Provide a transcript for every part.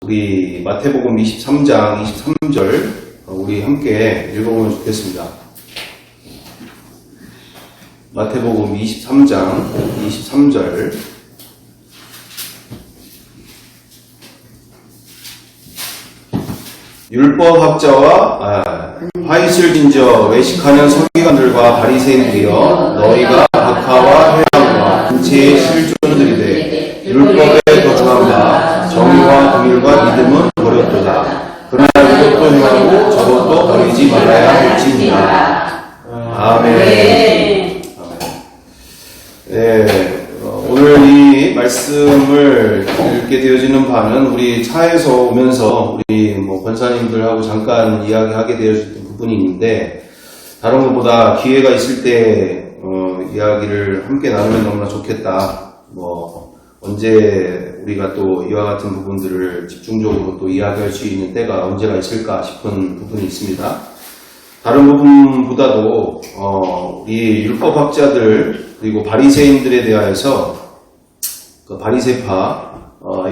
우리 마태복음 23장 23절 우리 함께 읽어보면 좋겠습니다. 마태복음 23장 23절 율법학자와 바리새인저 외식하는 서기관들과 바리새인들이여 너희가 박하와 회당과 근체의 실존들이되 율법에 거주한 바 정의와 긍휼과 믿음은 버렸도다. 그러나 이것도 행하고 저것도 버리지 말아야 할지니라. 아멘. 네, 오늘 이 말씀을 읽게 되어지는 바는 우리 차에서 오면서 우리 권사님들하고 잠깐 이야기하게 되어진 부분이 있는데, 다른 것보다 기회가 있을 때 이야기를 함께 나누면 너무나 좋겠다. 언제 우리가 또 이와 같은 부분들을 집중적으로 또 이야기할 수 있는 때가 언제가 있을까 싶은 부분이 있습니다. 다른 부분보다도 이 율법학자들 그리고 바리새인들에 대하여서 그 바리새파의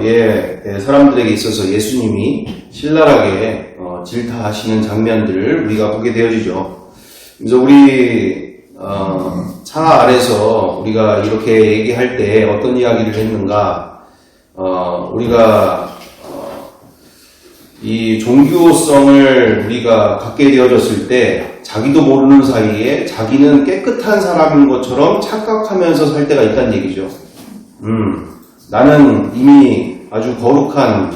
사람들에게 있어서 예수님이 신랄하게 질타하시는 장면들을 우리가 보게 되어지죠. 그래서 우리 차 안에서 우리가 이렇게 얘기할 때 어떤 이야기를 했는가? 우리가 이 종교성을 우리가 갖게 되어졌을 때 자기도 모르는 사이에 자기는 깨끗한 사람인 것처럼 착각하면서 살 때가 있다는 얘기죠. 나는 이미 아주 거룩한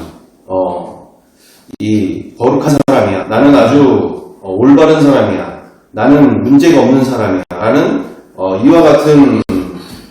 사람이야. 나는 아주 올바른 사람이야. 나는 문제가 없는 사람이야. 라는 이와 같은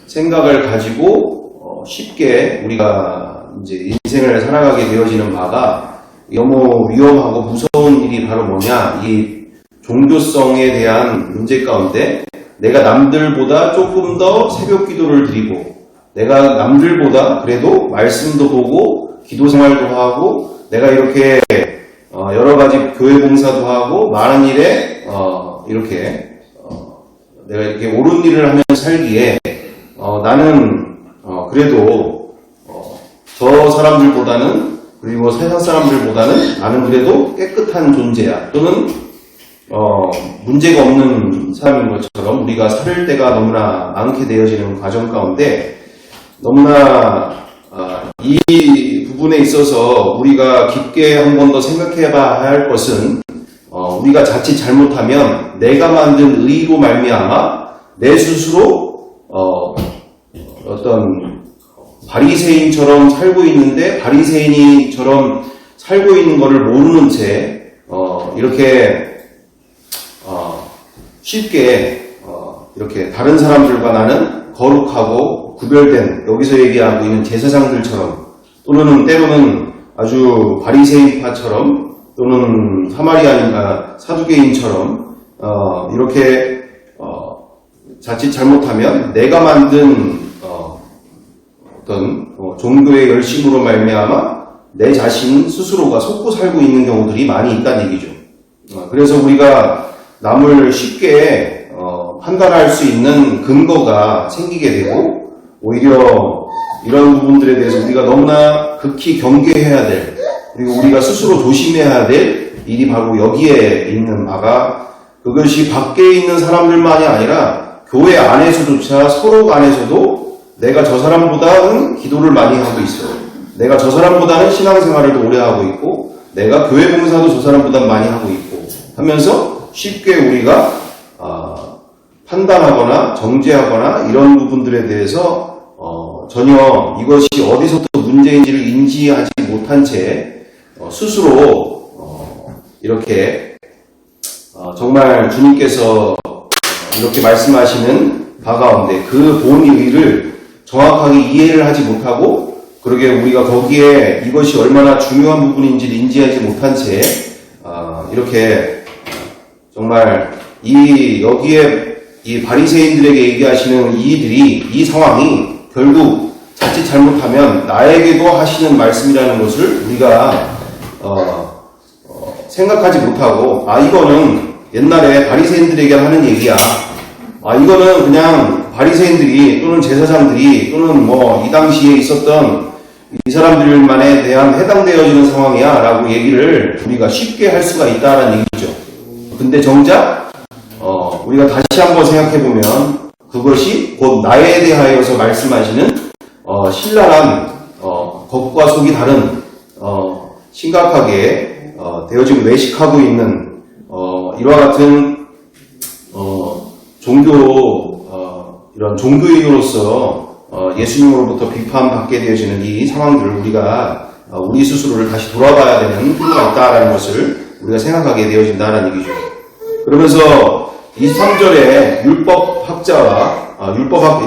생각을 가지고 쉽게 우리가 이제 인생을 살아가게 되어지는 바가 너무 위험하고 무서운 일이 바로 뭐냐? 이 종교성에 대한 문제 가운데 내가 남들보다 조금 더 새벽 기도를 드리고 내가 남들보다 그래도 말씀도 보고 기도 생활도 하고 내가 이렇게 여러 가지 교회 봉사도 하고 많은 일에 내가 이렇게 옳은 일을 하면서 살기에 나는 그래도 저 사람들보다는 그리고 세상 사람들보다는 나는 그래도 깨끗한 존재야. 또는 문제가 없는 사람인 것처럼 우리가 살 때가 너무나 많게 되어지는 과정 가운데 너무나 이 부분에 있어서 우리가 깊게 한 번 더 생각해 봐야 할 것은 우리가 자칫 잘못하면 내가 만든 의로 말미암아 내 스스로 어떤 바리새인처럼 살고 있는데 바리새인이처럼 살고 있는 것을 모르는 채 이렇게 쉽게 이렇게 다른 사람들과 나는 거룩하고 구별된 여기서 얘기하고 있는 제사장들처럼 또는 때로는 아주 바리새인파처럼 또는 사마리아인가 사두개인처럼 이렇게 자칫 잘못하면 내가 만든 어떤 종교의 열심으로 말미암아 내 자신 스스로가 속고 살고 있는 경우들이 많이 있다는 얘기죠. 그래서 우리가 남을 쉽게 판단할 수 있는 근거가 생기게 되고 오히려 이런 부분들에 대해서 우리가 너무나 극히 경계해야 될 그리고 우리가 스스로 조심해야 될 일이 바로 여기에 있는 바가 그것이 밖에 있는 사람들만이 아니라 교회 안에서조차 서로 안에서도 내가 저 사람보다는 기도를 많이 하고 있어. 내가 저 사람보다는 신앙생활을 오래 하고 있고 내가 교회 봉사도 저 사람보다 많이 하고 있고 하면서 쉽게 우리가 판단하거나 정죄하거나 이런 부분들에 대해서 전혀 이것이 어디서부터 문제인지를 인지하지 못한 채 스스로 이렇게 정말 주님께서 이렇게 말씀하시는 바 가운데 그 본의를 정확하게 이해를 하지 못하고 그러게 우리가 거기에 이것이 얼마나 중요한 부분인지를 인지하지 못한 채 이렇게 정말 여기에 이 바리새인들에게 얘기하시는 이 상황이 결국 자칫 잘못하면 나에게도 하시는 말씀이라는 것을 우리가 생각하지 못하고 이거는 옛날에 바리새인들에게 하는 얘기야. 이거는 그냥 바리새인들이 또는 제사장들이 또는 이 당시에 있었던 이 사람들만에 대한 해당되어지는 상황이야 라고 얘기를 우리가 쉽게 할 수가 있다는 얘기죠. 근데 정작 우리가 다시 한번 생각해보면 그것이 곧 나에 대하여서 말씀하시는 신랄한 겉과 속이 다른 심각하게 되어지고 외식하고 있는 이와 같은 이런 종교인으로서 예수님으로부터 비판받게 되어지는 이 상황들을 우리가 우리 스스로를 다시 돌아봐야 되는 필요가 있다라는 것을 우리가 생각하게 되어진다는 얘기죠. 그러면서 23절에 율법학자와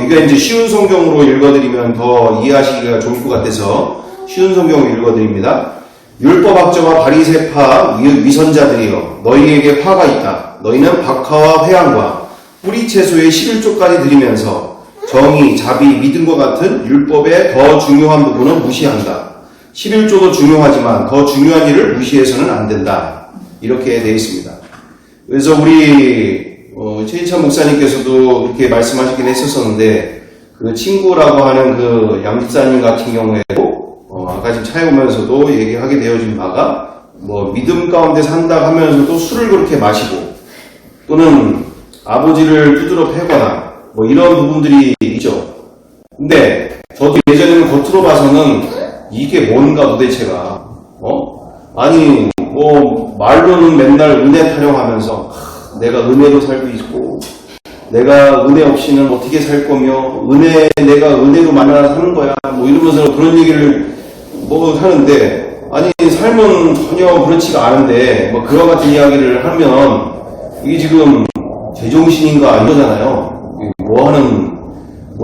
이게 이제 쉬운 성경으로 읽어드리면 더 이해하시기가 좋을 것 같아서 쉬운 성경을 읽어드립니다. 율법학자와 바리새파 위선자들이여 너희에게 화가 있다. 너희는 박하와 회향과 뿌리 채소의 11조까지 드리면서 정의, 자비, 믿음과 같은 율법의 더 중요한 부분은 무시한다. 11조도 중요하지만 더 중요한 일을 무시해서는 안 된다. 이렇게 되어 있습니다. 그래서 우리 최인찬 목사님께서도 이렇게 말씀하시긴 했었었는데 그 친구라고 하는 그 양집사님 같은 경우에도 아까 지금 차에 오면서도 얘기하게 되어진 바가 믿음 가운데 산다 하면서도 술을 그렇게 마시고 또는 아버지를 두드러 패거나 이런 부분들이 있죠. 근데 저도 예전에는 겉으로 봐서는 이게 뭔가 도대체가 아니 말로는 맨날 은혜 타령하면서 내가 은혜로 살고 있고 내가 은혜 없이는 어떻게 살 거며 내가 은혜로 만나 사는 거야 이러면서 그런 얘기를 하는데 아니 삶은 전혀 그렇지가 않은데 그와 같은 이야기를 하면 이게 지금 제정신인가 이러잖아요.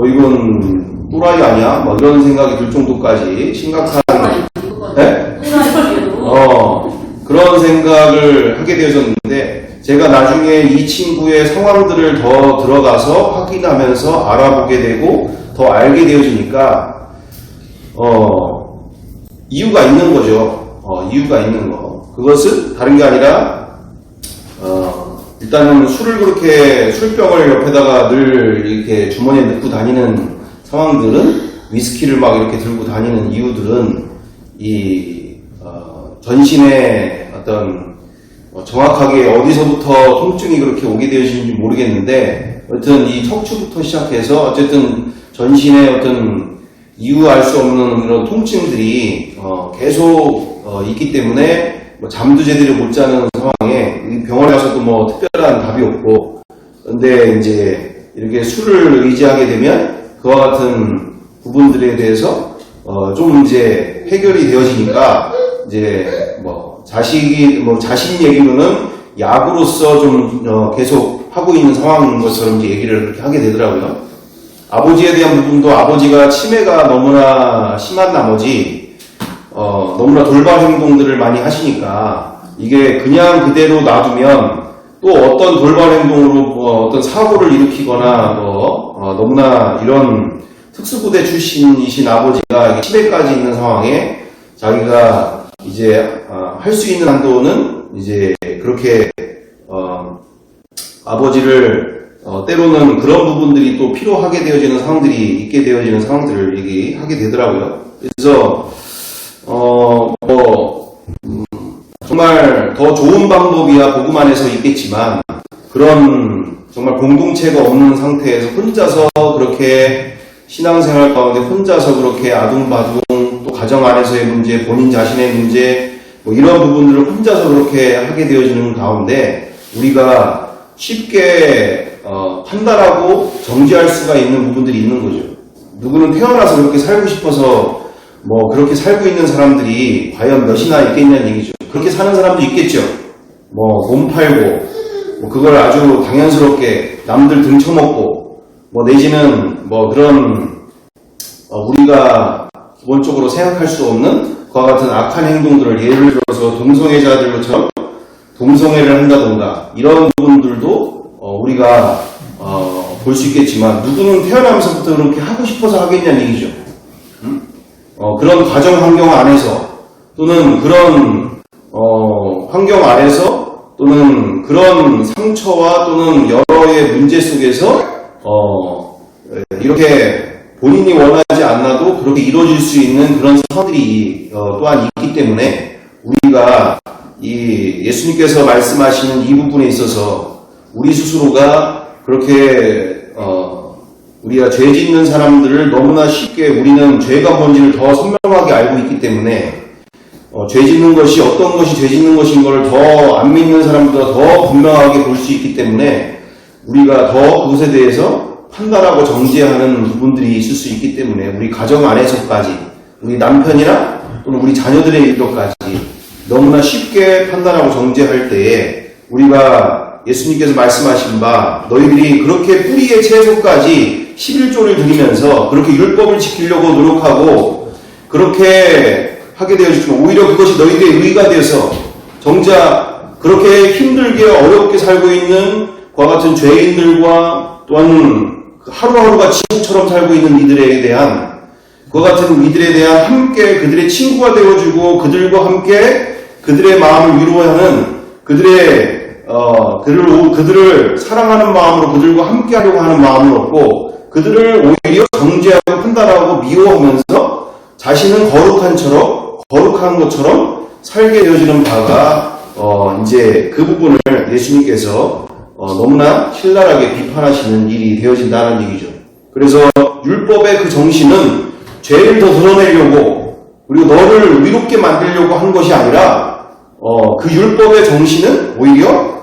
이건 또라이 아니야? 이런 생각이 들 정도까지 심각한 네? 그런 생각을 하게 되어졌는데 제가 나중에 이 친구의 상황들을 더 들어가서 확인하면서 알아보게 되고 더 알게 되어지니까 이유가 있는 거죠. 이유가 있는 거. 그것은 다른 게 아니라 일단은 술병을 옆에다가 늘 이렇게 주머니에 넣고 다니는 상황들은 위스키를 막 이렇게 들고 다니는 이유들은 전신에 어떤 정확하게 어디서부터 통증이 그렇게 오게 되어지는지 모르겠는데 어쨌든 이 척추부터 시작해서 어쨌든 전신에 어떤 이유 알 수 없는 그런 통증들이 계속 있기 때문에 잠도 제대로 못 자는 상황에 병원에 가서도 특별한 답이 없고 근데 이제 이렇게 술을 의지하게 되면 그와 같은 부분들에 대해서 좀 이제 해결이 되어지니까 이제 자신 얘기로는 약으로서 좀 계속 하고 있는 상황인 것처럼 이제 얘기를 그렇게 하게 되더라고요. 아버지에 대한 부분도 아버지가 치매가 너무나 심한 나머지 너무나 돌발 행동들을 많이 하시니까 이게 그냥 그대로 놔두면 또 어떤 돌발 행동으로 어떤 사고를 일으키거나 너무나 이런 특수부대 출신이신 아버지가 치매까지 있는 상황에 자기가 이제 할 수 있는 한도는 이제 그렇게 아버지를 때로는 그런 부분들이 또 필요하게 되어지는 상황들이 있게 되어지는 상황들을 얘기하게 되더라고요. 그래서 정말 더 좋은 방법이야 복음 안에서 있겠지만 그런 정말 공동체가 없는 상태에서 혼자서 그렇게 신앙생활 가운데 혼자서 그렇게 아둥바둥 또 가정 안에서의 문제, 본인 자신의 문제 이런 부분들을 혼자서 그렇게 하게 되어지는 가운데 우리가 쉽게 판단하고 정지할 수가 있는 부분들이 있는 거죠. 누구는 태어나서 그렇게 살고 싶어서 그렇게 살고 있는 사람들이 과연 몇이나 있겠냐는 얘기죠. 그렇게 사는 사람도 있겠죠. 몸 팔고 그걸 아주 당연스럽게 남들 등쳐먹고 내지는 그런 우리가 기본적으로 생각할 수 없는 그와 같은 악한 행동들을 예를 들어서 동성애자들처럼 동성애를 한다던가 이런 부분들도 우리가 볼 수 있겠지만 누구는 태어나면서부터 그렇게 하고 싶어서 하겠냐는 얘기죠. 그런 가정 환경 안에서 또는 그런 환경 안에서 또는 그런 상처와 또는 여러의 문제 속에서 이렇게 본인이 원하지 않아도 그렇게 이루어질 수 있는 그런 상황들이 또한 있기 때문에 우리가 이 예수님께서 말씀하시는 이 부분에 있어서 우리 스스로가 그렇게 우리가 죄 짓는 사람들을 너무나 쉽게 우리는 죄가 뭔지를 더 선명하게 알고 있기 때문에 죄 짓는 것이 어떤 것이 죄 짓는 것인 걸 더 안 믿는 사람보다 더 분명하게 볼 수 있기 때문에 우리가 더 그것에 대해서 판단하고 정죄하는 부분들이 있을 수 있기 때문에 우리 가정 안에서까지 우리 남편이나 또는 우리 자녀들의 일도까지 너무나 쉽게 판단하고 정죄할 때에 우리가 예수님께서 말씀하신 바 너희들이 그렇게 뿌리의 채소까지 11조를 드리면서 그렇게 율법을 지키려고 노력하고 그렇게 하게 되어지지만 오히려 그것이 너희들의 의가 되어서 정작 그렇게 힘들게 어렵게 살고 있는 그와 같은 죄인들과 또한 하루하루가 지옥처럼 살고 있는 이들에 대한 그와 같은 이들에 대한 함께 그들의 친구가 되어주고 그들과 함께 그들의 마음을 위로하는 그들을 사랑하는 마음으로 그들과 함께 하려고 하는 마음을 얻고 그들을 오히려 정죄하고 판단하고 미워하면서 자신은 거룩한 것처럼 살게 되어지는 바가 이제 그 부분을 예수님께서 너무나 신랄하게 비판하시는 일이 되어진다는 얘기죠. 그래서 율법의 그 정신은 죄를 더 드러내려고 그리고 너를 위롭게 만들려고 한 것이 아니라 그 율법의 정신은 오히려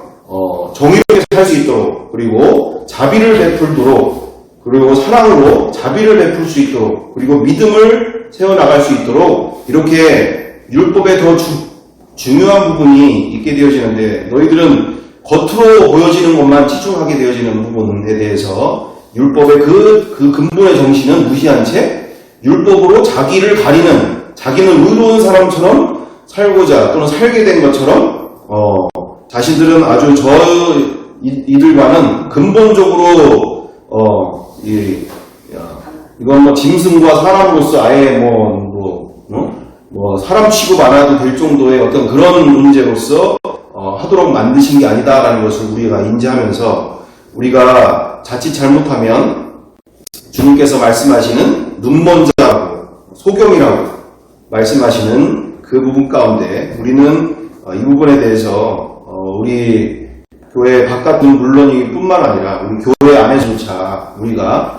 정의롭게 살 수 있도록 그리고 자비를 베풀도록 그리고 사랑으로 자비를 베풀 수 있도록 그리고 믿음을 세워나갈 수 있도록 이렇게 율법의 더 중요한 부분이 있게 되어지는데 너희들은 겉으로 보여지는 것만 치중하게 되어지는 부분에 대해서 율법의 그 근본의 정신은 무시한 채 율법으로 자기를 가리는 자기는 의로운 사람처럼 살고자 또는 살게 된 것처럼 자신들은 아주 이들과는 근본적으로 이건 뭐 짐승과 사람으로서 아예 사람 취급 안 해도 될 정도의 어떤 그런 문제로서 하도록 만드신 게 아니다라는 것을 우리가 인지하면서 우리가 자칫 잘못하면 주님께서 말씀하시는 눈먼 자라고 소경이라고 말씀하시는 그 부분 가운데 우리는 이 부분에 대해서 우리 교회 바깥은 물론이 뿐만 아니라 우리 교회 안에서조차 우리가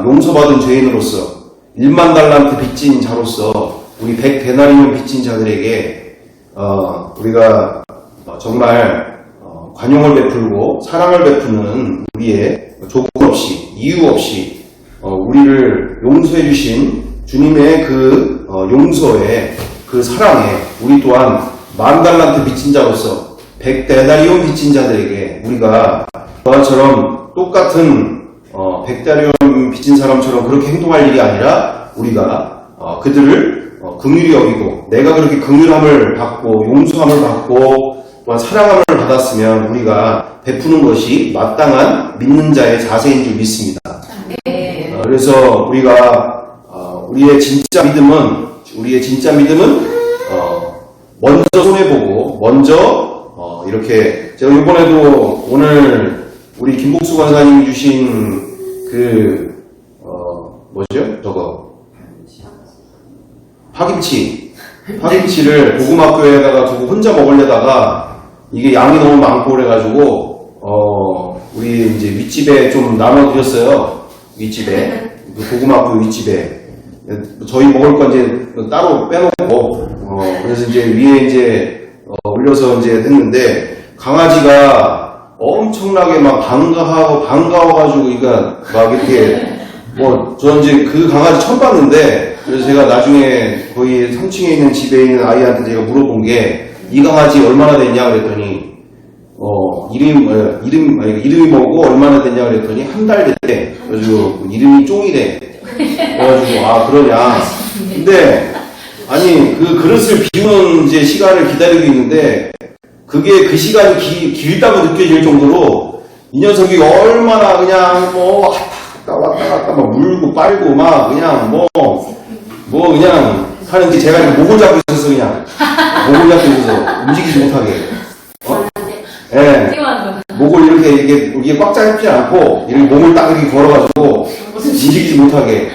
용서받은 죄인으로서 1만 달란트 빚진 자로서 우리 100데나리온 빚진 자들에게 우리가 정말 관용을 베풀고 사랑을 베푸는 우리의 조건 없이 이유 없이 우리를 용서해 주신 주님의 그 용서에 그 사랑에 우리 또한 1만 달란트 빚진 자로서 100데나리온 빚진 자들에게 우리가 저처럼 똑같은 100데나리온 빚진 사람처럼 그렇게 행동할 일이 아니라 우리가 그들을 긍휼히 여기고 내가 그렇게 긍휼함을 받고 용서함을 받고 또한 사랑함을 받았으면 우리가 베푸는 것이 마땅한 믿는 자의 자세인 줄 믿습니다. 그래서 우리가 우리의 진짜 믿음은 먼저 손해보고 먼저 이렇게 제가 이번에도 오늘 우리 김복수 권사님이 주신 파김치를 고구마교에다가 두고 혼자 먹으려다가 이게 양이 너무 많고 그래가지고 우리 이제 윗집에 좀 나눠드렸어요. 윗집에 고구마교 윗집에 저희 먹을 건 이제 따로 빼놓고 그래서 이제 위에 이제 올려서 이제 했는데 강아지가 엄청나게 막 반가워가지고 그러니까 막 이렇게 저 이제 그 강아지 처음 봤는데 그래서 제가 나중에 거의 3층에 있는 집에 있는 아이한테 제가 물어본 게 이 강아지 얼마나 됐냐 그랬더니 이름이 뭐고 얼마나 됐냐 그랬더니 한 달 됐대. 그래가지고 이름이 쫑이래. 그래가지고 그러냐. 근데 아니 그 그릇을 비우는 이제 시간을 기다리고 있는데 그게 그 시간이 길다고 느껴질 정도로 이 녀석이 얼마나 그냥 왔다 갔다 막 물고 빨고 막 그냥 그냥 하는지 제가 이렇게 목을 잡고 있어서 그냥 목을 잡고 있어서 움직이지 못하게 목을 이게 꽉 잡지 않고 이렇게 몸을 딱 이렇게 걸어가지고 움직이지 못하게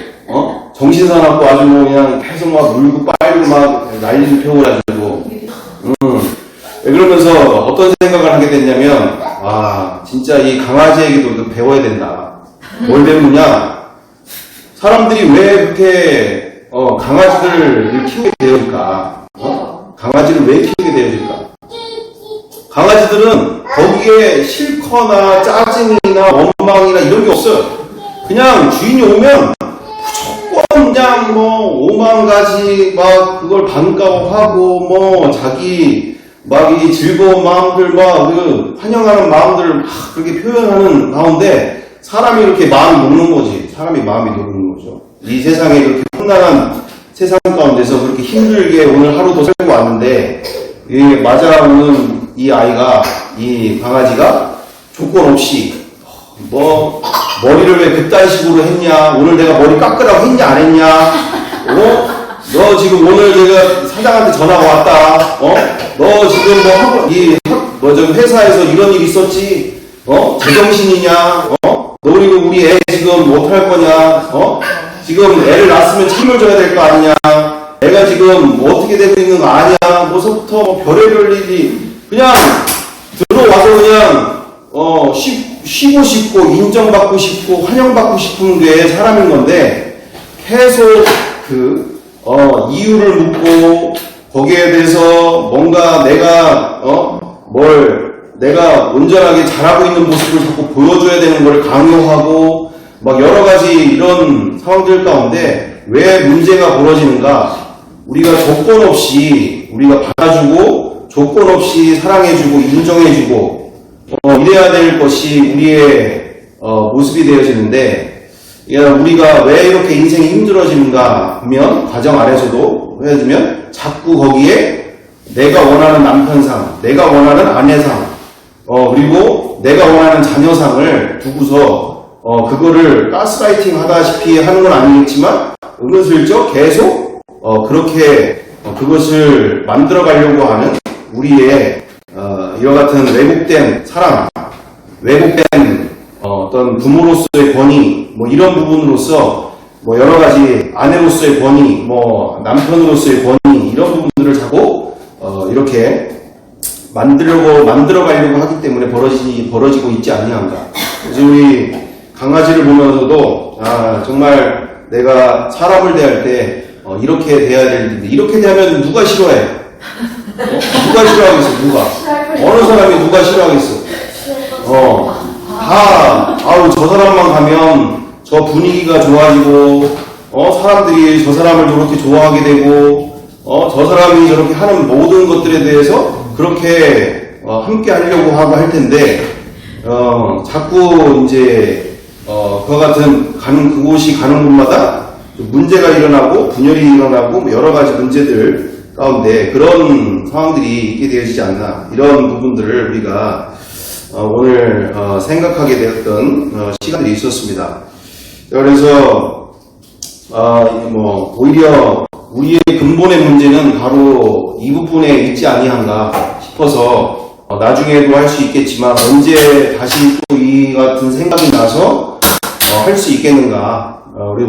정신 사납고 아주 뭐 그냥 계속 막 울고 빨고 막 난리를 펴고가지고, 그러면서 어떤 생각을 하게 됐냐면, 진짜 이 강아지에게도 배워야 된다. 뭘 배우느냐? 사람들이 왜 그렇게, 강아지를 키우게 되어질까? 강아지를 왜 키우게 되어질까? 강아지들은 거기에 싫거나 짜증이나 원망이나 이런 게 없어요. 그냥 주인이 오면 무조건 그냥 뭐 5만 가지 막 그걸 반가워하고 뭐 자기 막 이 즐거운 마음들 막 그 환영하는 마음들을 막 그렇게 표현하는 가운데 사람이 이렇게 마음이 녹는 거지. 사람이 마음이 녹는 거죠. 이 세상에 그렇게 험난한 세상 가운데서 그렇게 힘들게 오늘 하루도 살고 왔는데 맞아오는 이 아이가, 이 강아지가 조건 없이 뭐 머리를 왜 그딴 식으로 했냐, 오늘 내가 머리 깎으라고 했냐 안 했냐, 너 지금 오늘 내가 사장한테 전화가 왔다, 너 지금 저 회사에서 이런 일 있었지, 제정신이냐, 너 그리고 우리 애 지금 뭐 어떡할 거냐, 지금 애를 낳았으면 책임을 져야 될 거 아니냐, 애가 지금 뭐 어떻게 되고 있는 거 아냐, 뭐서부터 뭐 별의별 일이 그냥 들어와서 그냥 쉬고 싶고 인정받고 싶고 환영받고 싶은 게 사람인 건데 계속 이유를 묻고 거기에 대해서 뭔가 내가 내가 온전하게 잘하고 있는 모습을 자꾸 보여줘야 되는 걸 강요하고 막 여러 가지 이런 상황들 가운데 왜 문제가 벌어지는가? 우리가 조건 없이 우리가 받아주고 조건 없이 사랑해주고 인정해주고 이래야 될 것이 우리의 모습이 되어지는데 우리가 왜 이렇게 인생이 힘들어지는가 하면 가정 안에서도 헤어지면 자꾸 거기에 내가 원하는 남편상, 내가 원하는 아내상, 그리고 내가 원하는 자녀상을 두고서 그거를 가스라이팅 하다시피 하는 건 아니겠지만 은근슬쩍 계속 그렇게 그것을 만들어 가려고 하는 우리의 이와 같은 왜곡된 사랑, 왜곡된 어떤 부모로서의 권위, 뭐 이런 부분으로서 뭐 여러 가지 아내로서의 권위, 뭐 남편으로서의 권위 이런 부분들을 자꾸 이렇게 만들어 가려고 하기 때문에 벌어지고 있지 아니한가. 그래서 우리 강아지를 보면서도 정말 내가 사람을 대할 때 이렇게 대해야 되는데 이렇게 대하면 누가 싫어해? 누가 싫어하겠어? 누가? 어느 사람이 누가 싫어하겠어? 저 사람만 가면 저 분위기가 좋아지고 사람들이 저 사람을 저렇게 좋아하게 되고 저 사람이 저렇게 하는 모든 것들에 대해서 그렇게 함께 하려고 하고 할 텐데 자꾸 이제 그와 같은 그곳이 가는 곳마다 문제가 일어나고 분열이 일어나고 여러 가지 문제들 가운데 그런 상황들이 있게 되어지지 않나 이런 부분들을 우리가 오늘 생각하게 되었던 시간들이 있었습니다. 그래서 오히려 우리의 근본의 문제는 바로 이 부분에 있지 아니한가 싶어서 나중에도 할 수 있겠지만 언제 다시 또 이 같은 생각이 나서 할 수 있겠는가.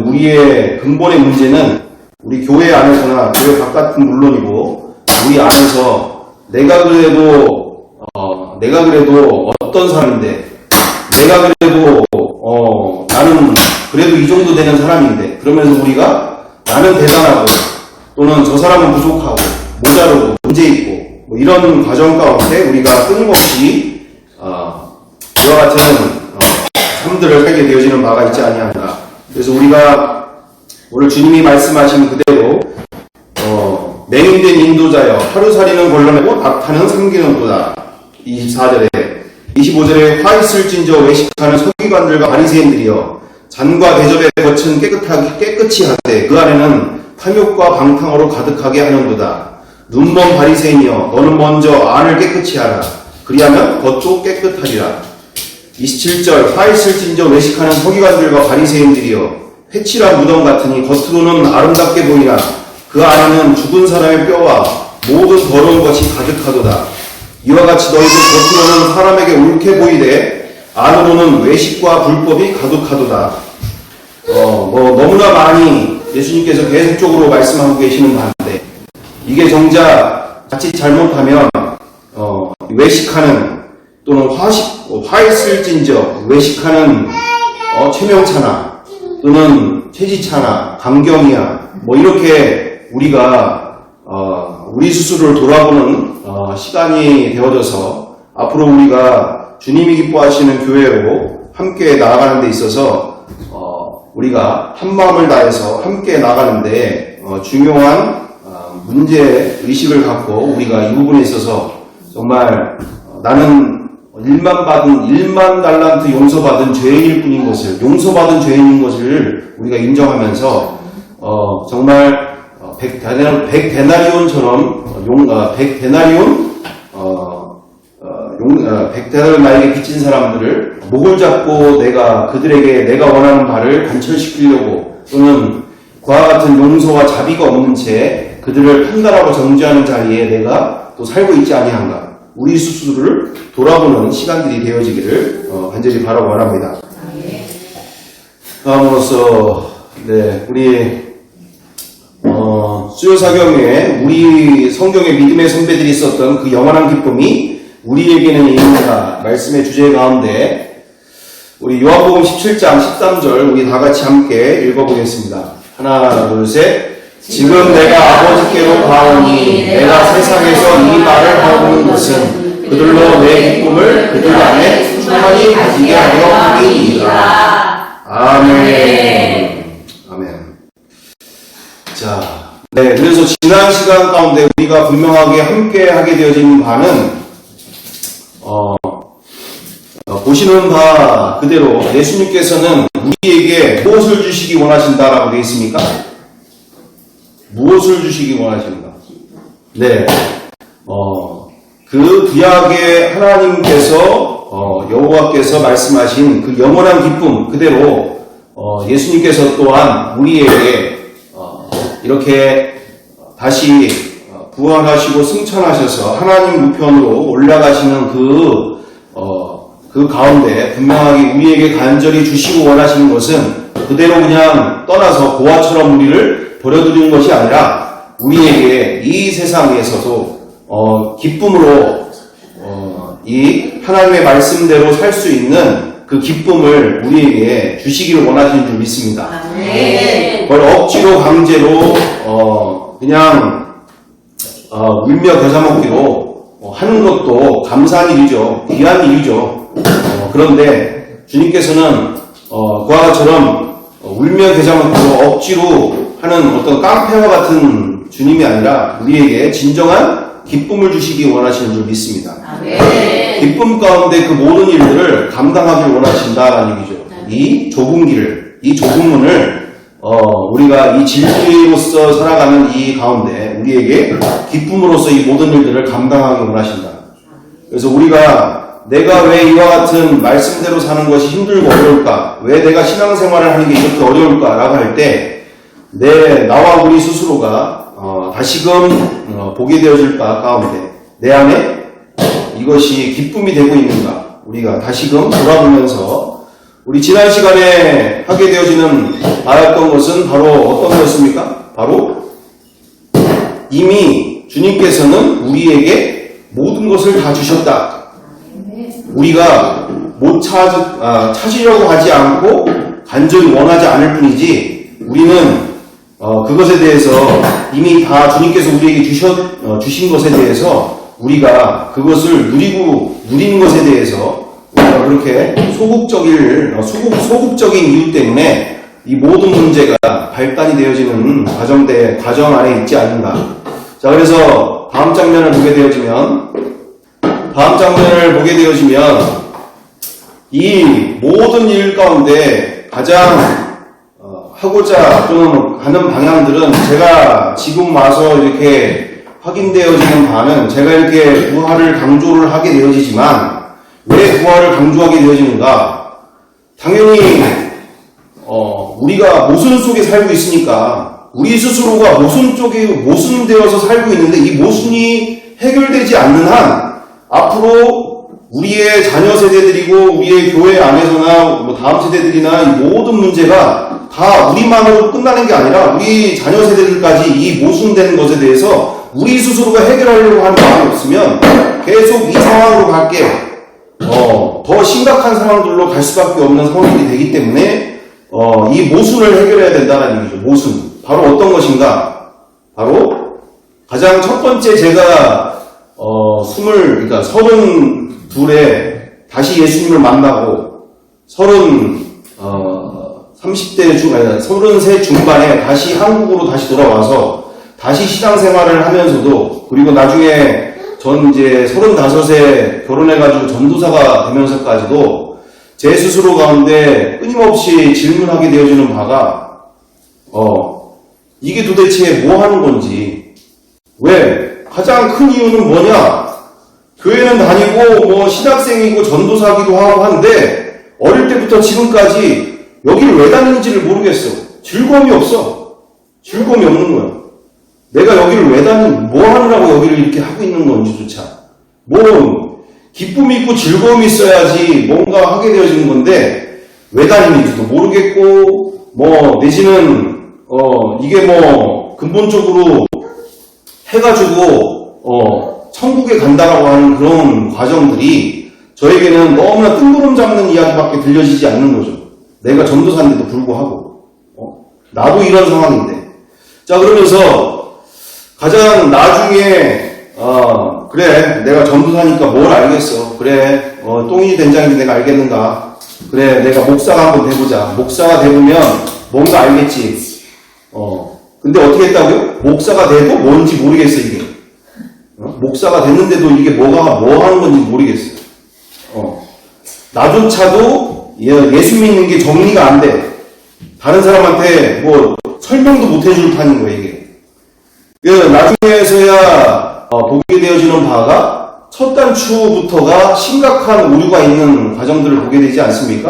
우리의 근본의 문제는 우리 교회 안에서나 교회 바깥은 물론이고 우리 안에서 내가 그래도 어떤 사람인데 내가 그래도 나는 그래도 이 정도 되는 사람인데 그러면서 우리가 나는 대단하고 또는 저 사람은 부족하고 모자르고 문제있고 뭐 이런 과정 가운데 우리가 끊임없이 이와 같은 삶들을 살게 되어지는 바가 있지 아니한가. 그래서 우리가 오늘 주님이 말씀하신 그대로 맹인된 인도자여 하루살이는 걸러내고 낙타는 삼기는도다. 24절에 25절에 화 있을진저 외식하는 서기관들과 바리새인들이여 잔과 대접의 겉은 깨끗이 하되 그 안에는 탐욕과 방탕으로 가득하게 하는도다. 눈먼 바리새인이여 너는 먼저 안을 깨끗이 하라. 그리하면 겉도 깨끗하리라. 27절 화 있을진저 외식하는 서기관들과 바리새인들이여 회칠한 무덤 같으니 겉으로는 아름답게 보이나 그 안에는 죽은 사람의 뼈와 모든 더러운 것이 가득하도다. 이와 같이 너희도 겉으로는 사람에게 옳게 보이되 안으로는 외식과 불법이 가득하도다. 너무나 많이 예수님께서 계속적으로 말씀하고 계시는 반대, 이게 정작 자칫 잘못하면 외식하는 또는 화했을진저 외식하는 최명차나 또는 최지차나 강경이야 이렇게 우리가 우리 스스로를 돌아보는 시간이 되어져서 앞으로 우리가 주님이 기뻐하시는 교회로 함께 나아가는 데 있어서 우리가 한 마음을 다해서 함께 나가는데 중요한 문제 의식을 갖고 우리가 이 부분에 있어서 정말 나는 1만 달란트 용서받은 죄인일 뿐인 것을, 용서받은 죄인인 것을 우리가 인정하면서 정말 100데나리온처럼 100데나리온 나에게 빚진 사람들을 목을 잡고 그들에게 내가 원하는 바를 관철시키려고, 또는 그와 같은 용서와 자비가 없는 채 그들을 판단하고 정죄하는 자리에 내가 또 살고 있지 아니한가. 우리 스스로를 돌아보는 시간들이 되어지기를 간절히 바라고 원합니다. 다음으로써 우리 수요사경에 우리 성경의 믿음의 선배들이 있었던 그 영원한 기쁨이 우리에게는 있는가 말씀의 주제 가운데 우리 요한복음 17장 13절 우리 다같이 함께 읽어보겠습니다. 하나 둘 셋. 지금 내가 아버지께로 가오니 내가 세상에서 이 말을 하는 것은 그들로 내 기쁨을 그들 안에 충만히 가지게 하려 함이니라. 아멘. 아멘. 자, 그래서 지난 시간 가운데 우리가 분명하게 함께 하게 되어진 바는 보시는 바 그대로 예수님께서는 우리에게 무엇을 주시기 원하신다라고 되어 있습니까? 무엇을 주시기 원하십니까? 그 구약의 하나님께서 여호와께서 말씀하신 그 영원한 기쁨 그대로 예수님께서 또한 우리에게 이렇게 다시 부활하시고 승천하셔서 하나님 우편으로 올라가시는 그 가운데 분명하게 우리에게 간절히 주시고 원하시는 것은 그대로 그냥 떠나서 고아처럼 우리를 버려두는 것이 아니라 우리에게 이 세상에서도 기쁨으로 이 하나님의 말씀대로 살 수 있는 그 기쁨을 우리에게 주시기를 원하시는 줄 믿습니다. 그걸 억지로 강제로 그냥 울며 겨자 먹기로 하는 것도 감사한 일이죠. 귀한 일이죠. 그런데 주님께서는 그와 같처럼 울며 겨자 먹기로 억지로 하는 어떤 깡패와 같은 주님이 아니라 우리에게 진정한 기쁨을 주시기 원하시는 줄 믿습니다. 기쁨 가운데 그 모든 일들을 감당하길 원하신다라는 얘기죠. 이 좁은 길을, 이 좁은 문을 우리가 이 진리로서 살아가는 이 가운데 우리에게 기쁨으로써 이 모든 일들을 감당하기 원하신다. 그래서 내가 왜 이와 같은 말씀대로 사는 것이 힘들고 어려울까? 왜 내가 신앙생활을 하는 게 이렇게 어려울까? 라고 할 때 나와 우리 스스로가 다시금 보게 되어질 바 가운데 내 안에 이것이 기쁨이 되고 있는가? 우리가 다시금 돌아보면서 우리 지난 시간에 하게 되어지는 말했던 것은 바로 어떤 것입니까? 바로 이미 주님께서는 우리에게 모든 것을 다 주셨다. 우리가 못 찾으려고 하지 않고 간절히 원하지 않을 뿐이지 우리는 그것에 대해서 이미 다 주님께서 우리에게 주신 것에 대해서 우리가 그것을 누리는 것에 대해서 우리가 그렇게 소극적인 이유 때문에 이 모든 문제가 발단이 되어지는 과정 안에 있지 않는가. 자, 그래서 다음 장면을 보게 되어지면 이 모든 일 가운데 가장 하고자 또는 가는 방향들은 제가 지금 와서 이렇게 확인되어지는 바는 제가 이렇게 부활을 강조를 하게 되어지지만 왜 부활을 강조하게 되어지는가? 당연히 우리가 모순 속에 살고 있으니까 우리 스스로가 모순되어서 살고 있는데 이 모순이 해결되지 않는 한 앞으로 우리의 자녀 세대들이고 우리의 교회 안에서나 다음 세대들이나 이 모든 문제가 다 우리만으로 끝나는 게 아니라 우리 자녀 세대들까지 이 모순되는 것에 대해서 우리 스스로가 해결하려고 하는 마음이 없으면 계속 이 상황으로 갈게 더 심각한 상황들로 갈 수밖에 없는 상황들이 되기 때문에 이 모순을 해결해야 된다는 얘기죠. 모순. 바로 어떤 것인가? 바로 가장 첫 번째 제가 32에 다시 예수님을 만나고 33세 중반에 다시 한국으로 다시 돌아와서 다시 신앙생활을 하면서도 그리고 나중에 전 이제 35에 결혼해가지고 전도사가 되면서까지도 제 스스로 가운데 끊임없이 질문하게 되어지는 바가 이게 도대체 뭐 하는 건지 왜 가장 큰 이유는 뭐냐 교회는 다니고 뭐 신학생이고 전도사기도 하고 한데 어릴 때부터 지금까지 여기를 왜 다니는지를 모르겠어. 즐거움이 없어. 즐거움이 없는 거야. 내가 여기를 왜 뭐 하느라고 여기를 이렇게 하고 있는 건지조차. 뭐, 기쁨이 있고 즐거움이 있어야지 뭔가 하게 되어지는 건데, 왜 다니는지도 모르겠고, 뭐, 내지는, 이게 뭐, 근본적으로 해가지고, 천국에 간다라고 하는 그런 과정들이 저에게는 너무나 뜬구름 잡는 이야기밖에 들려지지 않는 거죠. 내가 전도사인데도 불구하고. 나도 이런 상황인데. 자, 그러면서, 가장 나중에 그래 내가 전도사니까 뭘 알겠어. 그래 똥이 된장인지 내가 알겠는가. 그래 내가 목사가 한번 돼보자. 목사가 돼보면 뭔가 알겠지. 근데 어떻게 했다고요? 목사가 돼도 뭔지 모르겠어 이게. 목사가 됐는데도 이게 뭐 하는 건지 모르겠어. 나조차도 예수 믿는 게 정리가 안 돼. 다른 사람한테 뭐 설명도 못 해줄 판인 거야 이게. 나중에서야 보게 되어지는 바가 첫 단추부터가 심각한 오류가 있는 과정들을 보게 되지 않습니까?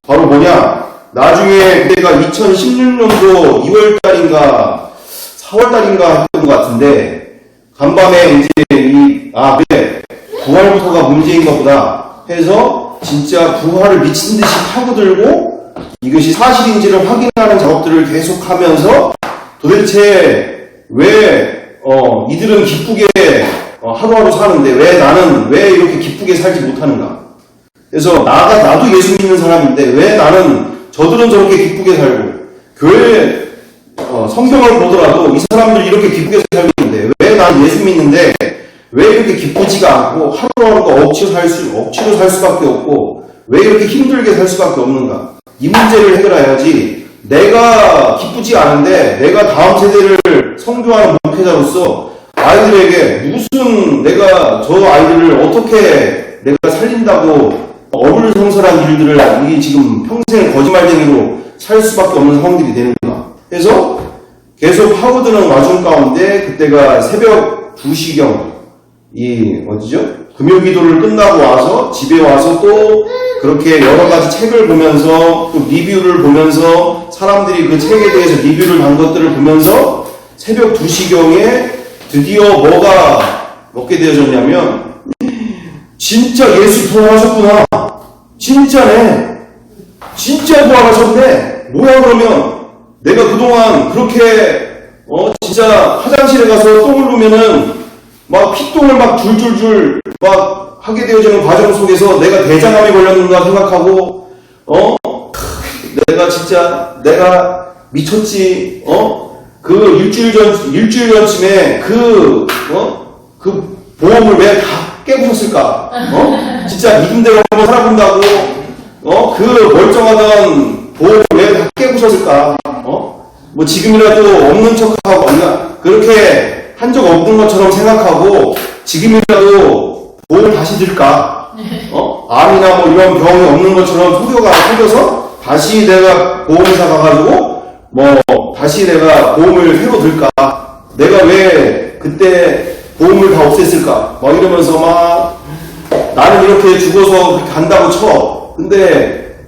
바로 뭐냐? 나중에 그때가 2016년도 2월달인가 4월달인가 했던 것 같은데 간밤에 이제 그래 부활부터가 문제인가 보다 해서 진짜 부활을 미친 듯이 파고들고 이것이 사실인지를 확인하는 작업들을 계속하면서 도대체 왜 이들은 기쁘게 하루하루 사는데 왜 이렇게 기쁘게 살지 못하는가? 그래서 나도 예수 믿는 사람인데 왜 저들은 저렇게 기쁘게 살고 교회 성경을 보더라도 이 사람들이 이렇게 기쁘게 살고 있는데 왜 나는 예수 믿는데 왜 이렇게 기쁘지가 않고 하루하루가 억지로 살 수밖에 없고 왜 이렇게 힘들게 살 수밖에 없는가? 이 문제를 해결해야지. 내가 기쁘지 않은데 내가 다음 세대를 성교하는 목회자로서 아이들에게 무슨 내가 저 아이들을 어떻게 내가 살린다고 어불성설한 일들을 이게 지금 평생 거짓말쟁이로 살 수밖에 없는 상황들이 되는가. 그래서 계속 파고드는 와중 가운데 그때가 새벽 2시경 금요 기도를 끝나고 와서 집에 와서 또 그렇게 여러 가지 책을 보면서 또 리뷰를 보면서 사람들이 그 책에 대해서 리뷰를 한 것들을 보면서 새벽 2시경에 드디어 뭐가 먹게 되어졌냐면 진짜 예수 부활하셨구나. 진짜네. 진짜 부활하셨네. 뭐야 그러면 내가 그동안 그렇게 진짜 화장실에 가서 똥을 누면은 막 피똥을 막 줄줄줄 막 하게 되어지는 과정 속에서 내가 대장암에 걸렸는가 생각하고 내가 미쳤지. 그 일주일 전쯤에 그 보험을 왜 다 깨부셨을까? 진짜 믿음대로 한번 살아본다고 그 멀쩡하던 보험을 왜 다 깨부셨을까? 뭐 지금이라도 없는 척하고 그렇게 한 적 없는 것처럼 생각하고 지금이라도 보험을 다시 들까? 암이나 뭐 이런 병이 없는 것처럼 속여서 다시 내가 보험회사 가가지고 다시 내가 보험을 새로 들까? 내가 왜 그때 보험을 다 없앴을까? 막 이러면서 나는 이렇게 죽어서 그렇게 간다고 쳐. 근데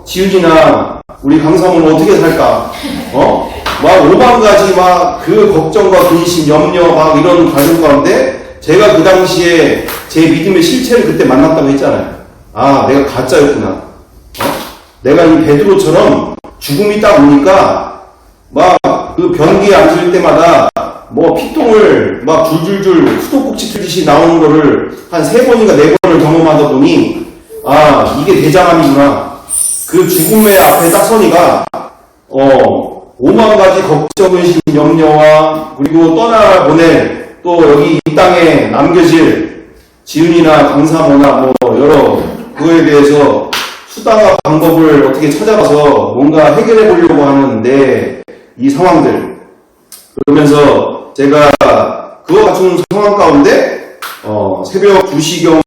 지윤이나 우리 강사모는 어떻게 살까? 막 5만가지 그 걱정과 근심, 염려 이런 과정 가운데 제가 그 당시에 제 믿음의 실체를 그때 만났다고 했잖아요. 내가 가짜였구나. 내가 이 베드로처럼 죽음이 딱 오니까 막 그 변기에 앉을 때마다 뭐 피똥을 막 줄줄줄 수도꼭지 틀듯이 나오는 거를 한 3번인가 4번을 경험하다 보니 아 이게 대장암이구나. 그 죽음의 앞에 딱 서니까 5만 가지 걱정의심 염려와 그리고 떠나보낼 또 여기 이 땅에 남겨질 지은이나 강사모나 뭐 여러 그거에 대해서 수단과 방법을 어떻게 찾아가서 뭔가 해결해 보려고 하는데 이 상황들 그러면서 제가 그와 같은 상황 가운데 새벽 2시경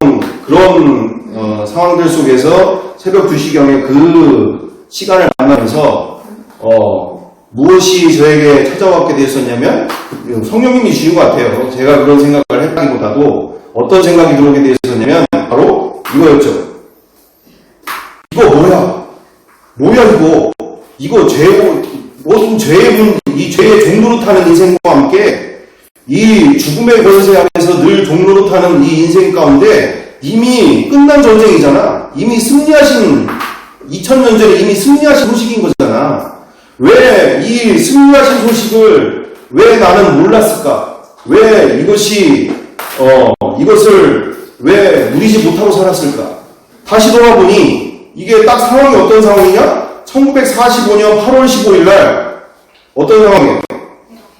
그런 상황들 속에서 새벽 2시경에 그 시간을 만나면서 무엇이 저에게 찾아왔게 되었었냐면 성령님이 주신 것 같아요. 제가 그런 생각을 했다기보다도 어떤 생각이 들어오게 되었었냐면 바로 이거였죠. 이거 뭐야 이거 모든 이 죄의 종로로 타는 인생과 함께 이 죽음의 권세 안에서 늘 종로로 타는 이 인생 가운데 이미 끝난 전쟁이잖아. 이미 승리하신 2000년 전에 이미 승리하신 소식인 거잖아. 왜 이 승리하신 소식을 왜 나는 몰랐을까? 왜 이것을 왜 누리지 못하고 살았을까? 다시 돌아보니 이게 딱 상황이 어떤 상황이냐? 1945년 8월 15일 날 어떤 상황이에요?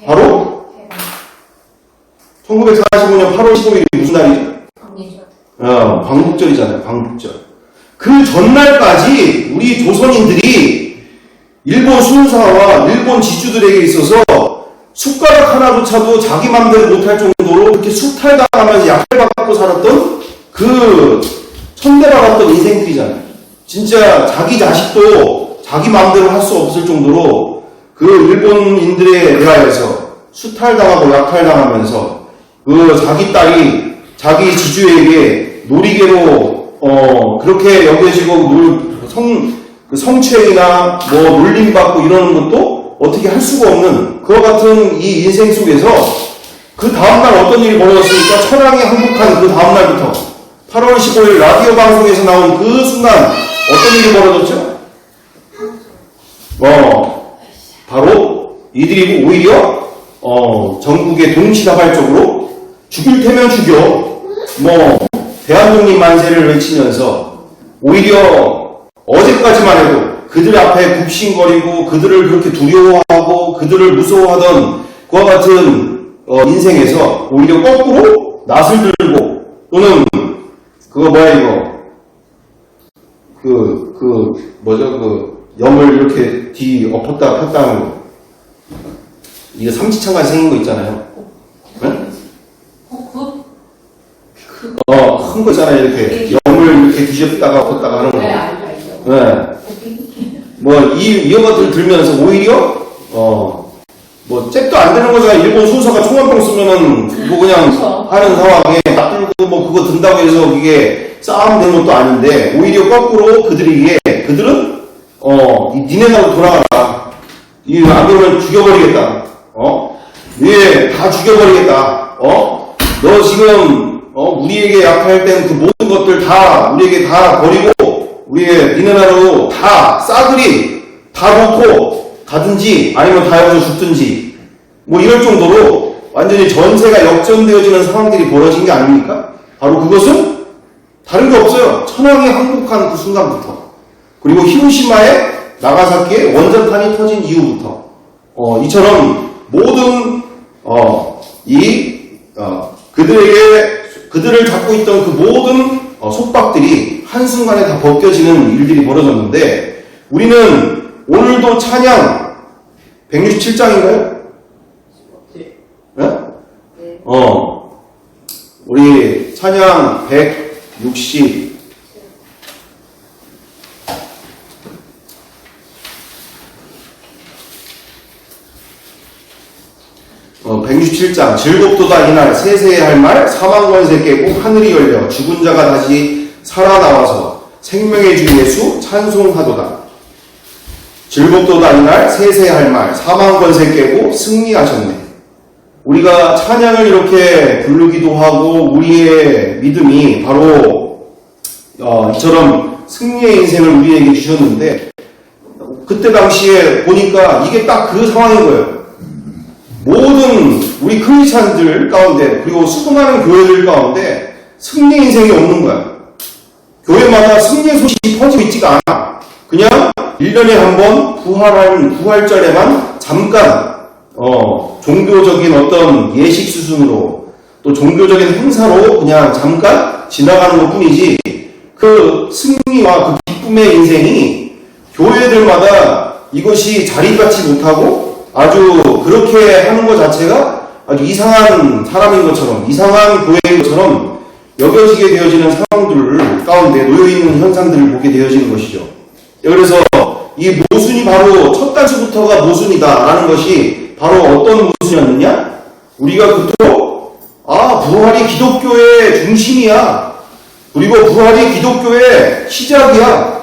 바로 1945년 8월 15일이 무슨 날이죠? 광복절이잖아요. 광복절. 그 전날까지 우리 조선인들이 일본 순사와 일본 지주들에게 있어서 숟가락 하나조차도 자기 맘대로 못할 정도로 그렇게 수탈당하면서 약탈받고 살았던 그 천대받았던 인생들이잖아요. 진짜 자기 자식도 자기 맘대로 할 수 없을 정도로 그 일본인들에 대하여서 수탈당하고 약탈당하면서 그 자기 딸이 자기 지주에게 놀이개로 그렇게 여겨지고 성추행이나 뭐 놀림받고 이러는 것도 어떻게 할 수가 없는 그와 같은 이 인생 속에서 그 다음날 어떤 일이 벌어졌습니까? 천황이 항복한 그 다음날부터 8월 15일 라디오 방송에서 나온 그 순간 어떤 일이 벌어졌죠? 바로 이들이 오히려 전국에 동시다발적으로 죽일 테면 죽여 대한독립 만세를 외치면서 오히려 어제까지만 해도 그들 앞에 굽신거리고 그들을 그렇게 두려워하고 그들을 무서워하던 그와 같은 인생에서 오히려 거꾸로 낯을 들고 또는 그거 뭐야 이거 염을 이렇게 뒤 엎었다 폈다 하는 거 이게 삼지창까지 생긴 거 있잖아요. 큰 거 있잖아요. 이렇게 염을 이렇게 뒤집다가 엎었다가 하는 거. 이런 것들 들면서 오히려 잽도 안 되는 거잖아. 일본 순사가 총한병 쓰면은 그냥 하는 상황에 나 들고 그거 든다고 해서 이게 싸움 되는 것도 아닌데 오히려 거꾸로 그들은 니네 나라로 돌아가라. 안 그러면 죽여버리겠다. 다 죽여버리겠다. 너 지금 우리에게 약할 땐 그 모든 것들 다 우리에게 다 버리고 니네 나라로 다 싸그리 다 놓고 가든지 아니면 다 여기서 죽든지 이럴 정도로 완전히 전세가 역전되어지는 상황들이 벌어진 게 아닙니까? 바로 그것은 다른 게 없어요. 천황이 항복한 그 순간부터 그리고 히로시마에 나가사키에 원자탄이 터진 이후부터 이처럼 모든 그들을 잡고 있던 그 모든 속박들이 한순간에 다 벗겨지는 일들이 벌어졌는데 우리는 오늘도 찬양 167장인가요? 네? 우리 찬양 167장 즐겁도다 이날 세세에 할 말 사망권세 깨고 하늘이 열려 죽은 자가 다시 살아나와서 생명의 주 예수 찬송하도다. 즐겁도다 이날 세세에 할 말 사망권세 깨고 승리하셨네. 우리가 찬양을 이렇게 부르기도 하고 우리의 믿음이 바로 이처럼 승리의 인생을 우리에게 주셨는데 그때 당시에 보니까 이게 딱 그 상황인 거예요. 모든 우리 크리스찬들 가운데 그리고 수많은 교회들 가운데 승리 인생이 없는 거야. 교회마다 승리 소식이 퍼지고 있지가 않아. 그냥 1년에 한 번 부활절에만 잠깐 종교적인 어떤 예식 수순으로 또 종교적인 행사로 그냥 잠깐 지나가는 것 뿐이지 그 승리와 그 기쁨의 인생이 교회들마다 이것이 자리받지 못하고 아주 그렇게 하는 것 자체가 아주 이상한 사람인 것처럼 이상한 교회인 것처럼 여겨지게 되어지는 상황들 가운데 놓여있는 현상들을 보게 되어지는 것이죠. 그래서 이 모순이 바로 첫 단추부터가 모순이다라는 것이 바로 어떤 모순이었느냐? 우리가 그토록 부활이 기독교의 중심이야. 그리고 부활이 기독교의 시작이야.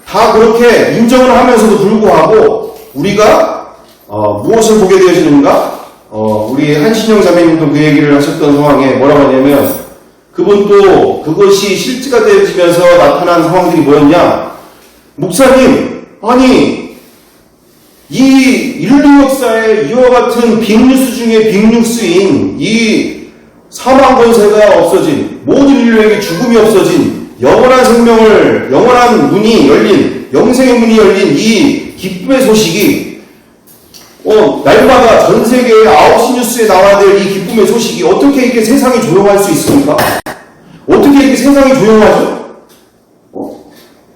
다 그렇게 인정을 하면서도 불구하고 우리가 무엇을 보게 되어지는가? 우리 한신영 자매님도 그 얘기를 하셨던 상황에 뭐라고 하냐면 그분도 그것이 실제가 되어지면서 나타난 상황들이 뭐였냐? 목사님, 아니 이 인류 역사에 이와 같은 빅뉴스 중에 빅뉴스인 이 사망 권세가 없어진 모든 인류에게 죽음이 없어진 영원한 생명을 영원한 문이 열린 영생의 문이 열린 이 기쁨의 소식이 날마다 전 세계의 9시 뉴스에 나와야 될 이 기쁨의 소식이 어떻게 이렇게 세상이 조용할 수 있습니까? 어떻게 이렇게 세상이 조용하죠?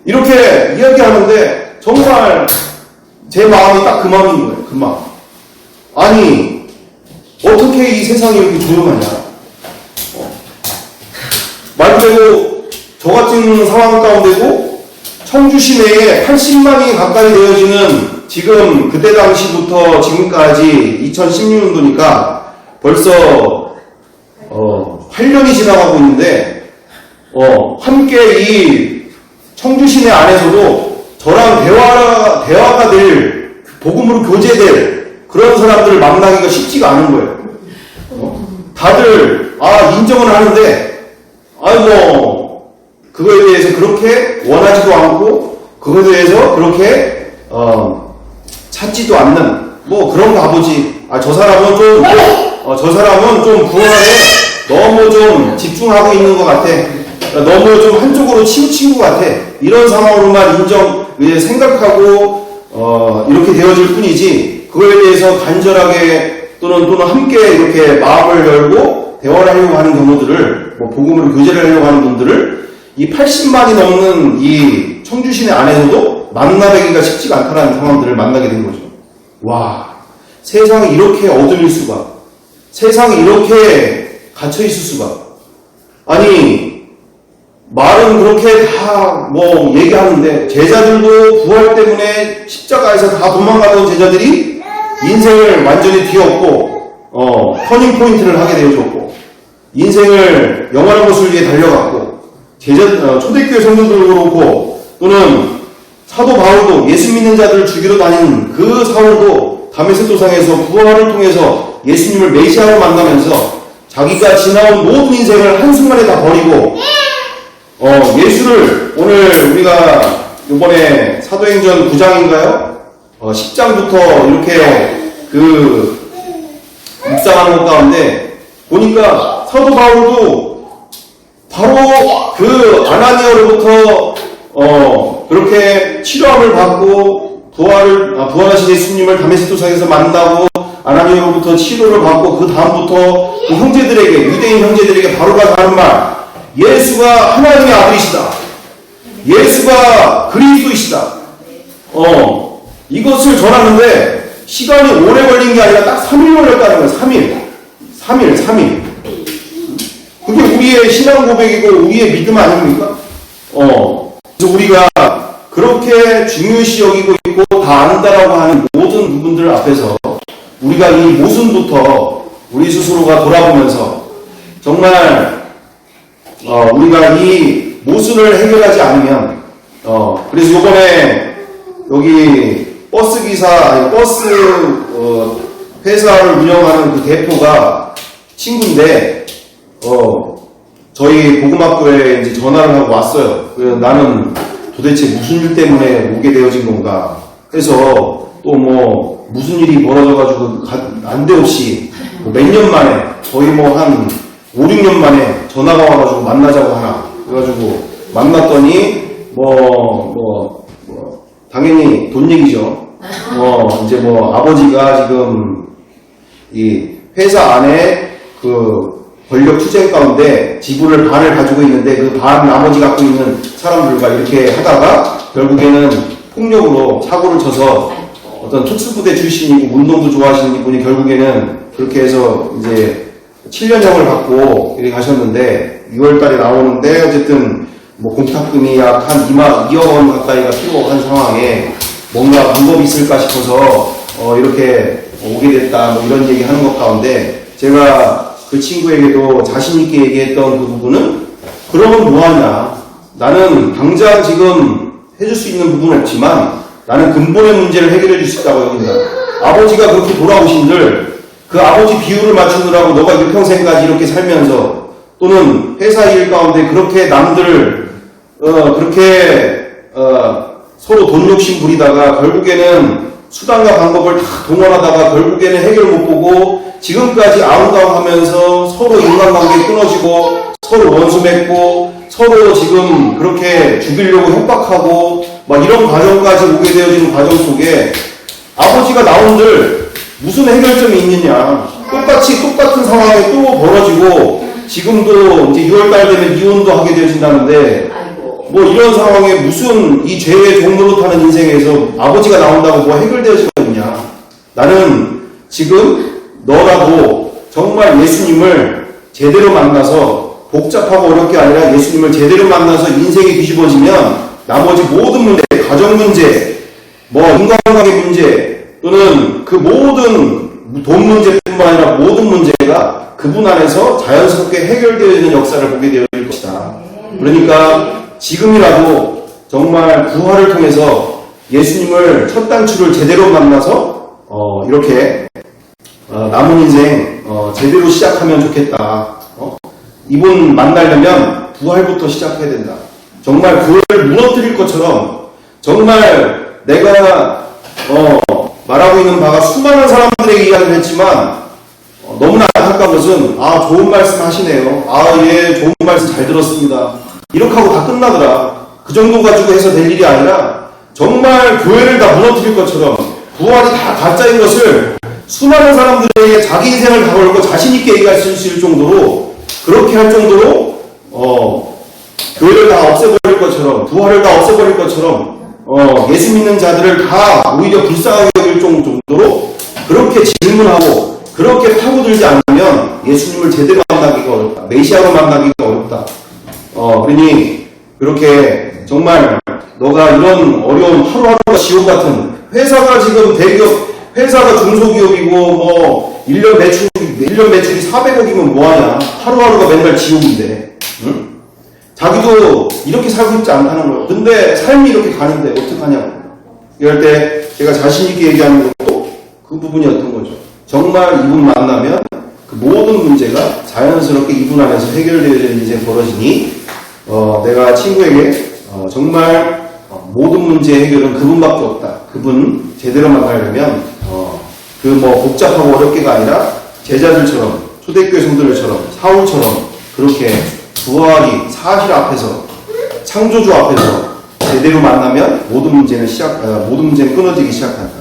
이렇게 이야기하는데 정말 제 마음이 딱 그 마음인 거예요. 그 마음. 아니 어떻게 이 세상이 이렇게 조용하냐? 말 그대로 저 같은 상황 가운데도 청주 시내에 80만이 가까이 되어지는 지금 그때 당시부터 지금까지 2016년도니까 벌써 8년이 지나가고 있는데 함께 이 청주 시내 안에서도 저랑 대화가 될 복음으로 교제될 그런 사람들을 만나기가 쉽지가 않은 거예요. 다들 인정은 하는데 그거에 대해서 그렇게 원하지도 않고 그거에 대해서 그렇게 찾지도 않는 그런가 보지. 저 사람은 좀 부활에 너무 좀 집중하고 있는 것 같아. 너무 좀 한쪽으로 치우친 것 같아. 이런 상황으로만 생각하고 이렇게 되어질 뿐이지 그거에 대해서 간절하게 또는 함께 이렇게 마음을 열고 대화를 하려고 하는 경우들을 복음으로 교제를 하려고 하는 분들을 이 80만이 넘는 이 청주시내 안에서도 만나뵈기가 쉽지가 않다는 상황들을 만나게 된 거죠. 와, 세상이 이렇게 어둠일 수가, 세상이 이렇게 갇혀 있을 수가. 아니 말은 그렇게 다 얘기하는데 제자들도 부활 때문에 십자가에서 다 도망가던 제자들이 인생을 완전히 뒤엎고 터닝 포인트를 하게 되어졌고 인생을 영원한 것을 위해 달려갔고 초대교회 성도들도 그렇고 또는 사도 바울도 예수 믿는 자들을 죽이러 다니는 그 사울도 다메섹도상에서 부활을 통해서 예수님을 메시아로 만나면서 자기가 지나온 모든 인생을 한순간에 다 버리고 예수를 오늘 우리가 이번에 사도행전 9장인가요? 10장부터 이렇게 묵상하는 것 가운데 보니까 사도 바울도 바로 그 아나니아로부터 그렇게 치료함을 받고 부활하신 예수님을 다메섹도상에서 만나고 아나니아로부터 치료를 받고 그 다음부터 그 형제들에게 유대인 형제들에게 바로가 하는 말 예수가 하나님의 아들이시다. 예수가 그리스도이시다. 이것을 전하는데 시간이 오래 걸린 게 아니라 딱 3일 걸렸다는 거예요. 3일. 그게 우리의 신앙 고백이고 우리의 믿음 아닙니까? 그래서 우리가 그렇게 중요시 여기고 있고 다 안다라고 하는 모든 부분들 앞에서 우리가 이 모순부터 우리 스스로가 돌아보면서 정말 우리가 이 모순을 해결하지 않으면 그래서 요번에 여기 버스 회사를 운영하는 그 대표가 친구인데 저희 복음학교에 이제 전화를 하고 왔어요. 그래서 나는 도대체 무슨 일 때문에 오게 되어진 건가? 해서 또 뭐 무슨 일이 벌어져가지고 난데없이 뭐 몇 년 만에 거의 뭐 한 5, 6년 만에 전화가 와가지고 만나자고 하나 그래가지고 만났더니 당연히 돈 얘기죠. 이제 뭐 아버지가 지금 이 회사 안에 그 권력 투쟁 가운데 지분을 반을 가지고 있는데 그 반 나머지 갖고 있는 사람들과 이렇게 하다가 결국에는 폭력으로 사고를 쳐서 어떤 특수부대 출신이고 운동도 좋아하시는 분이 결국에는 그렇게 해서 이제 7년형을 받고 이렇게 가셨는데 6월 달에 나오는데 어쨌든 뭐 공탁금이 약 한 2억 원 가까이가 필요한 상황에 뭔가 방법이 있을까 싶어서 이렇게 오게 됐다 뭐 이런 얘기 하는 것 가운데 제가 그 친구에게도 자신있게 얘기했던 그 부분은 그러면 뭐하냐 나는 당장 지금 해줄 수 있는 부분은 없지만 나는 근본의 문제를 해결해 줄 수 있다고 합니다. 아버지가 그렇게 돌아오신들 그 아버지 비율을 맞추느라고 너가 일평생까지 이렇게 살면서 또는 회사 일 가운데 그렇게 남들을 서로 돈 욕심 부리다가 결국에는 수단과 방법을 다 동원하다가 결국에는 해결 못 보고 지금까지 아웅다웅 하면서 서로 인간관계 끊어지고 서로 원수 맺고 서로 지금 그렇게 죽이려고 협박하고 막 이런 과정까지 오게 되어지는 과정 속에 아버지가 나온들 무슨 해결점이 있느냐 똑같은 상황이 또 벌어지고 지금도 이제 6월달 되면 이혼도 하게 되어진다는데 뭐 이런 상황에 무슨 이 죄의 종로로 타는 인생에서 아버지가 나온다고 뭐 해결되어지가 있냐 나는 지금 너라도 정말 예수님을 제대로 만나서 복잡하고 어렵게 아니라 예수님을 제대로 만나서 인생이 뒤집어지면 나머지 모든 문제, 가정 문제, 뭐 인간관계 문제 또는 그 모든 돈 문제뿐만 아니라 모든 문제가 그분 안에서 자연스럽게 해결되어지는 역사를 보게 되어질 것이다. 그러니까 지금이라도 정말 부활을 통해서 예수님을 첫 단추를 제대로 만나서 이렇게 남은 인생 제대로 시작하면 좋겠다. 이분 만나려면 부활부터 시작해야 된다. 정말 그걸 무너뜨릴 것처럼 정말 내가 말하고 있는 바가 수많은 사람들에게 이야기를 했지만 너무나 안타까운 것은 좋은 말씀 하시네요. 예 좋은 말씀 잘 들었습니다. 이렇게 하고 다 끝나더라. 그 정도 가지고 해서 될 일이 아니라 정말 교회를 다 무너뜨릴 것처럼 부활이 다 가짜인 것을 수많은 사람들에게 자기 인생을 다 걸고 자신있게 얘기할 수 있을 정도로 그렇게 할 정도로 교회를 다 없애버릴 것처럼 부활을 다 없애버릴 것처럼 예수 믿는 자들을 다 오히려 불쌍하게 여길 정도로 그렇게 질문하고 그렇게 파고들지 않으면 예수님을 제대로 만나기가 어렵다. 메시아로 만나기가 어렵다. 그러니 그렇게 정말 너가 이런 어려운 하루하루가 지옥 같은 회사가 지금 회사가 중소기업이고 뭐 1년 매출이 400억이면 뭐하냐. 하루하루가 맨날 지옥인데 응? 자기도 이렇게 살고 있지 않다는 거예요. 근데 삶이 이렇게 가는데 어떡하냐고. 이럴 때 제가 자신있게 얘기하는 것도 그 부분이었던 거죠. 정말 이분 만나면 그 모든 문제가 자연스럽게 이분 안에서 해결되어지는 인생 벌어지니 내가 친구에게 정말 모든 문제의 해결은 그분밖에 없다. 그분 제대로 만나려면 그 뭐 복잡하고 어렵게가 아니라 제자들처럼 초대교회 성도들처럼 사울처럼 그렇게 부활이 사실 앞에서 창조주 앞에서 제대로 만나면 모든 문제는 끊어지기 시작한다.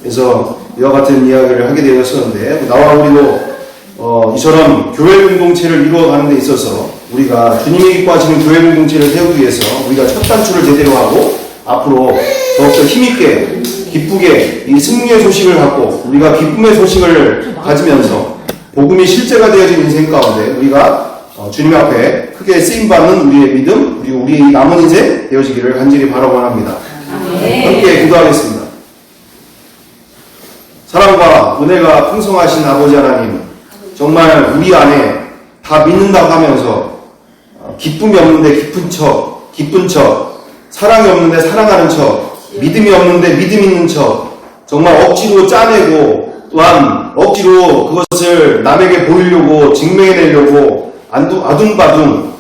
그래서 이와 같은 이야기를 하게 되었었는데 나와 우리도 이처럼 교회 공동체를 이루어가는 데 있어서 우리가 주님이 기뻐하시는 교회 공동체를 세우기 위해서 우리가 첫 단추를 제대로 하고 앞으로 더욱더 힘있게 기쁘게 이 승리의 소식을 갖고 우리가 기쁨의 소식을 가지면서 복음이 실제가 되어진 인생 가운데 우리가 주님 앞에 크게 쓰임받는 우리의 믿음 그리고 우리의 남은 인생 되어지기를 간절히 바라곤 합니다. 함께 기도하겠습니다. 사랑과 은혜가 풍성하신 아버지 하나님 정말 우리 안에 다 믿는다고 하면서 기쁨이 없는데 기쁜 척 사랑이 없는데 사랑하는 척 믿음이 없는데 믿음 있는 척 정말 억지로 짜내고 또한 억지로 그것을 남에게 보이려고 증명해내려고 아둥바둥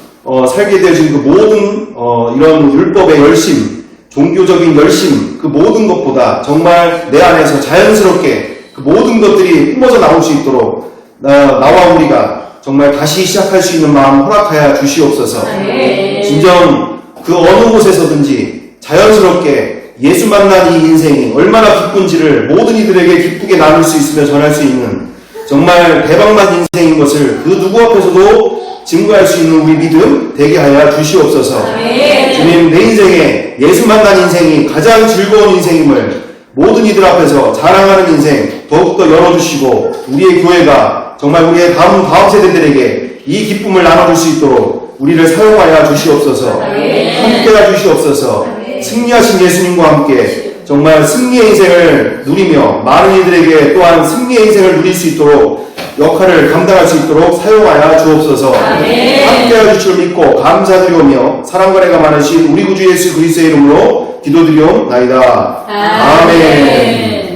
살게 되어진 그 모든 이런 율법의 열심 종교적인 열심, 그 모든 것보다 정말 내 안에서 자연스럽게 그 모든 것들이 뿜어져 나올 수 있도록 나와 우리가 정말 다시 시작할 수 있는 마음 허락하여 주시옵소서. 진정 그 어느 곳에서든지 자연스럽게 예수 만난 이 인생이 얼마나 기쁜지를 모든 이들에게 기쁘게 나눌 수 있으며 전할 수 있는 정말 대박난 인생인 것을 그 누구 앞에서도 증거할 수 있는 우리 믿음 되게 하여 주시옵소서. 주님, 내 인생에 예수 만난 인생이 가장 즐거운 인생임을 모든 이들 앞에서 자랑하는 인생 더욱더 열어주시고 우리의 교회가 정말 우리의 다음 세대들에게 이 기쁨을 나눠줄 수 있도록 우리를 사용하여 주시옵소서. 함께해 주시옵소서. 승리하신 예수님과 함께 정말 승리의 인생을 누리며 많은 이들에게 또한 승리의 인생을 누릴 수 있도록 역할을 감당할 수 있도록 사용하여 주옵소서. 함께하여 주실 줄 믿고 감사드리오며 사랑과 애가 많으신 우리 구주 예수 그리스도의 이름으로 기도드리옵나이다. 아멘.